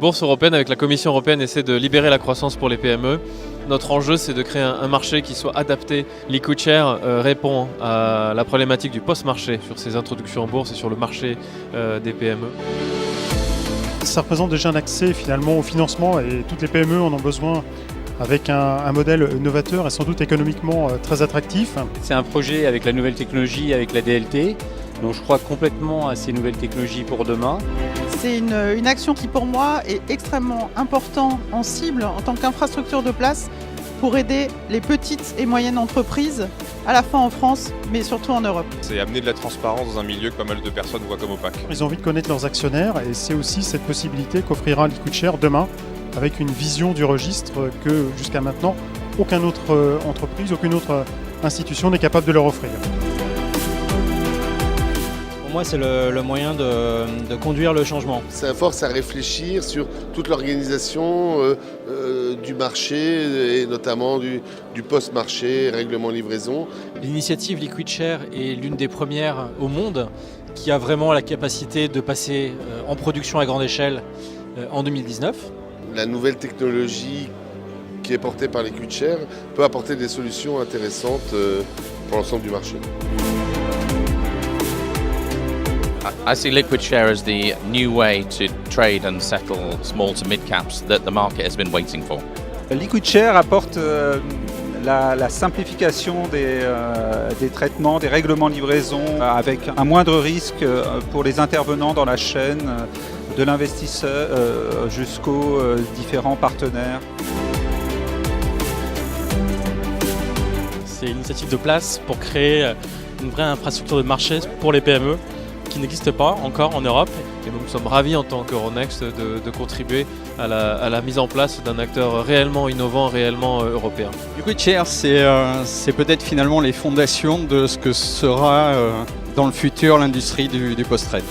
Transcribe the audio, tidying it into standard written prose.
Bourse européenne, avec la Commission européenne, essaie de libérer la croissance pour les PME. Notre enjeu, c'est de créer un marché qui soit adapté. Liquidshare répond à la problématique du post-marché sur ses introductions en bourse et sur le marché des PME. Ça représente déjà un accès finalement au financement et toutes les PME en ont besoin avec un modèle novateur et sans doute économiquement très attractif. C'est un projet avec la nouvelle technologie, avec la DLT. Donc je crois complètement à ces nouvelles technologies pour demain. C'est une action qui pour moi est extrêmement importante en cible en tant qu'infrastructure de place pour aider les petites et moyennes entreprises à la fois en France mais surtout en Europe. C'est amener de la transparence dans un milieu que pas mal de personnes voient comme opaque. Ils ont envie de connaître leurs actionnaires et c'est aussi cette possibilité qu'offrira Liquidshare demain avec une vision du registre que jusqu'à maintenant aucune autre entreprise, aucune autre institution n'est capable de leur offrir. Pour moi, c'est le moyen de conduire le changement. Ça force à réfléchir sur toute l'organisation du marché et notamment du post-marché, règlement livraison. L'initiative Liquidshare est l'une des premières au monde qui a vraiment la capacité de passer en production à grande échelle en 2019. La nouvelle technologie qui est portée par Liquidshare peut apporter des solutions intéressantes pour l'ensemble du marché. I see Liquidshare as the new way to trade and settle small to mid caps that the market has been waiting for. Liquidshare apporte la simplification des traitements, des règlements de livraison avec un moindre risque pour les intervenants dans la chaîne, de l'investisseur jusqu'aux différents partenaires. C'est une initiative de place pour créer une vraie infrastructure de marché pour les PME qui n'existe pas encore en Europe. Et nous sommes ravis en tant qu'Euronext de contribuer à la mise en place d'un acteur réellement innovant, réellement européen. Liquidshare, c'est peut-être finalement les fondations de ce que sera dans le futur l'industrie du post-trade.